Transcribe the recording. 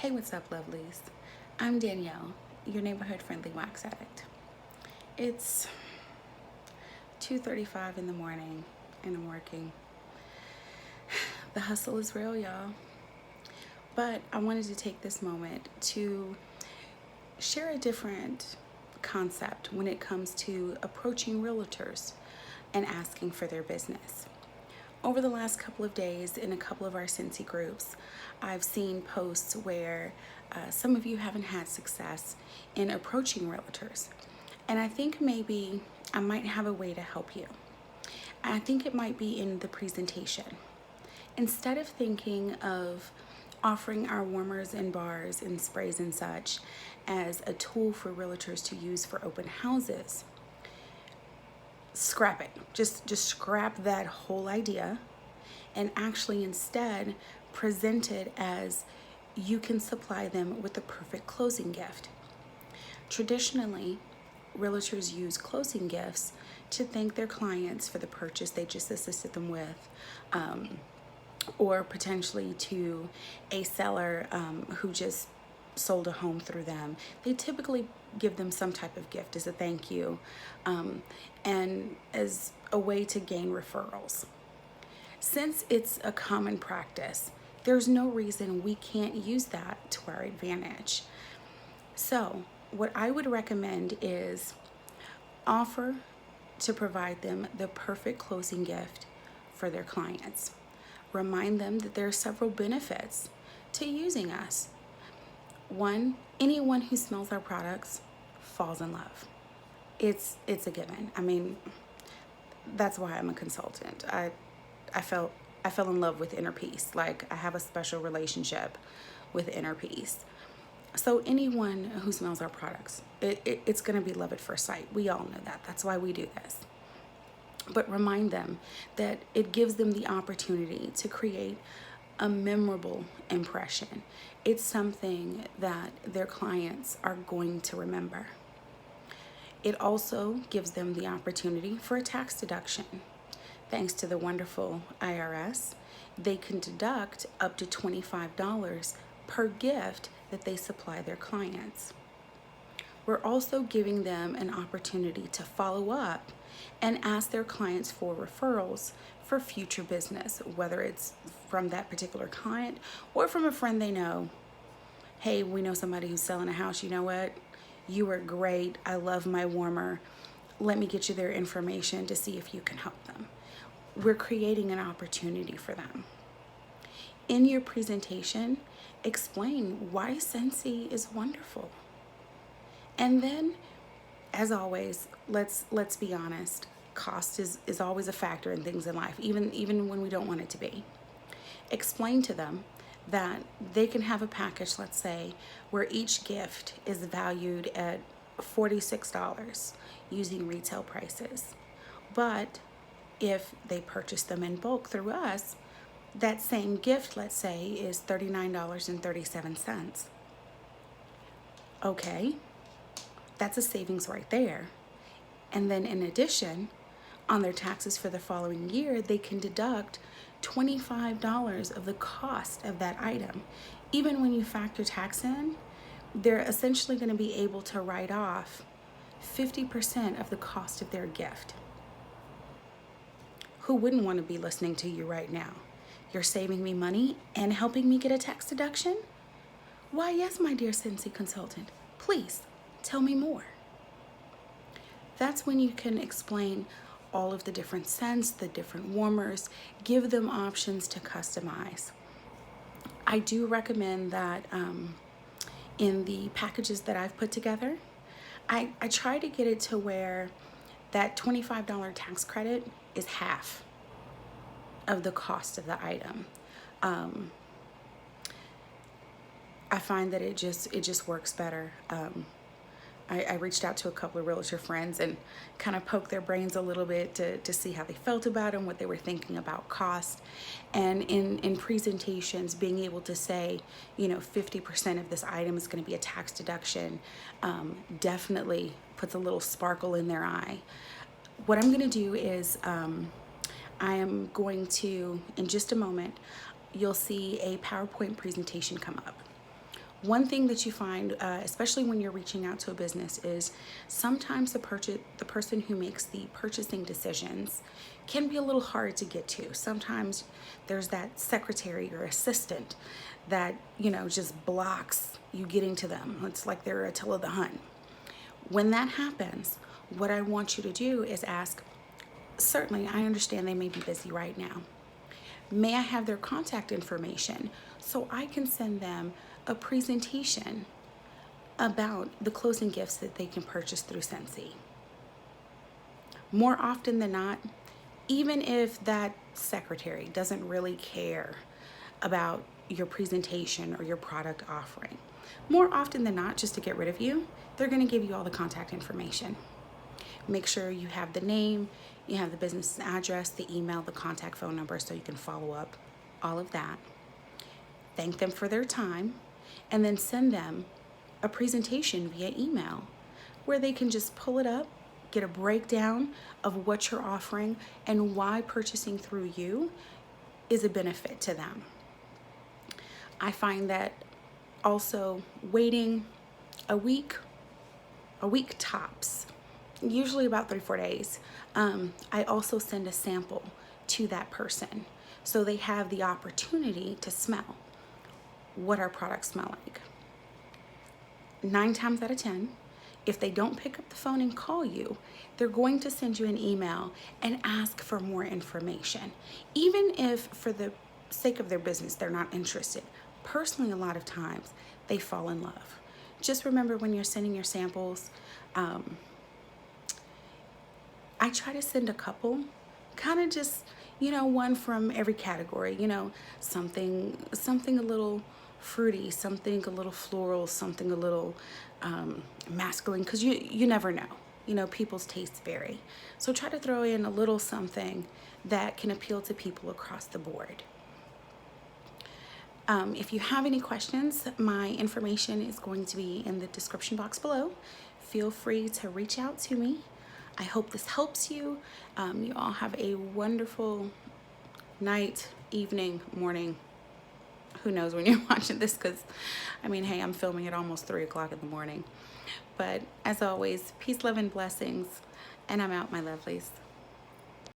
Hey, what's up, lovelies? I'm Danielle, your neighborhood friendly wax addict. It's 2:35 in the morning and I'm working. The hustle is real, y'all. But I wanted to take this moment to share a different concept when it comes to approaching realtors and asking for their business. Over the last couple of days in a couple of our Scentsy groups, I've seen posts where some of you haven't had success in approaching realtors. And I think maybe I might have a way to help you. I think it might be in the presentation. Instead of thinking of offering our warmers and bars and sprays and such as a tool for realtors to use for open houses, scrap it. Just scrap that whole idea and actually instead present it as you can supply them with the perfect closing gift. Traditionally, realtors use closing gifts to thank their clients for the purchase they just assisted them with, or potentially to a seller who just sold a home through them. They typically give them some type of gift as a thank you, and as a way to gain referrals. Since it's a common practice, there's no reason we can't use that to our advantage. So what I would recommend is offer to provide them the perfect closing gift for their clients. Remind them that there are several benefits to using us. One, anyone who smells our products falls in love. It's a given. I mean, that's why I'm a consultant. I fell in love with inner peace. Like, I have a special relationship with inner peace. So anyone who smells our products, it's going to be love at first sight. We all know that. That's why we do this. But remind them that it gives them the opportunity to create a memorable impression. It's something that their clients are going to remember. It also gives them the opportunity for a tax deduction. Thanks to the wonderful IRS, they can deduct up to $25 per gift that they supply their clients. We're also giving them an opportunity to follow up and ask their clients for referrals for future business, whether it's from that particular client or from a friend they know. Hey, we know somebody who's selling a house. You know what? You are great. I love my warmer. Let me get you their information to see if you can help them. We're creating an opportunity for them. In your presentation, explain why Scentsy is wonderful. And then, as always, let's be honest. Cost is always a factor in things in life, even when we don't want it to be. Explain to them that they can have a package, let's say, where each gift is valued at $46 using retail prices. But if they purchase them in bulk through us, that same gift, let's say, is $39.37. Okay, that's a savings right there. And then in addition, on their taxes for the following year, they can deduct $25 of the cost of that item. Even when you factor tax in, they're essentially going to be able to write off 50% of the cost of their gift. Who wouldn't want to be listening to you right now? You're saving me money and helping me get a tax deduction? Why, yes, my dear Scentsy consultant. Please tell me more. That's when you can explain all of the different scents, the different warmers, give them options to customize. I do recommend that in the packages that I've put together, I try to get it to where that $25 tax credit is half of the cost of the item. I find that it just works better. I reached out to a couple of realtor friends and kind of poked their brains a little bit to see how they felt about them, what they were thinking about cost. And in presentations, being able to say, 50% of this item is going to be a tax deduction, definitely puts a little sparkle in their eye. What I'm going to do is I am going to, in just a moment, you'll see a PowerPoint presentation come up. One thing that you find, especially when you're reaching out to a business, is sometimes the person who makes the purchasing decisions can be a little hard to get to. Sometimes there's that secretary or assistant that, just blocks you getting to them. It's like they're Attila the Hun. When that happens, what I want you to do is ask, certainly, I understand they may be busy right now. May I have their contact information so I can send them a presentation about the closing gifts that they can purchase through Scentsy? More often than not, even if that secretary doesn't really care about your presentation or your product offering, more often than not, just to get rid of you, they're going to give you all the contact information. Make sure you have the name, you have the business address, the email, the contact phone number so you can follow up, all of that. Thank them for their time, and then send them a presentation via email where they can just pull it up, get a breakdown of what you're offering and why purchasing through you is a benefit to them. I find that also waiting a week tops, usually about 3-4 days. I also send a sample to that person so they have the opportunity to smell what our products smell like. 9 times out of 10, if they don't pick up the phone and call you, they're going to send you an email and ask for more information. Even if for the sake of their business, they're not interested. Personally, a lot of times they fall in love. Just remember when you're sending your samples, I try to send a couple, kind of just, one from every category, something a little fruity, something a little floral, something a little masculine, because you never know. People's tastes vary. So try to throw in a little something that can appeal to people across the board. If you have any questions, my information is going to be in the description box below. Feel free to reach out to me. I hope this helps you. You all have a wonderful night, evening, morning. Who knows when you're watching this, because hey, I'm filming at almost 3 o'clock in the morning. But as always, peace, love, and blessings. And I'm out, my lovelies.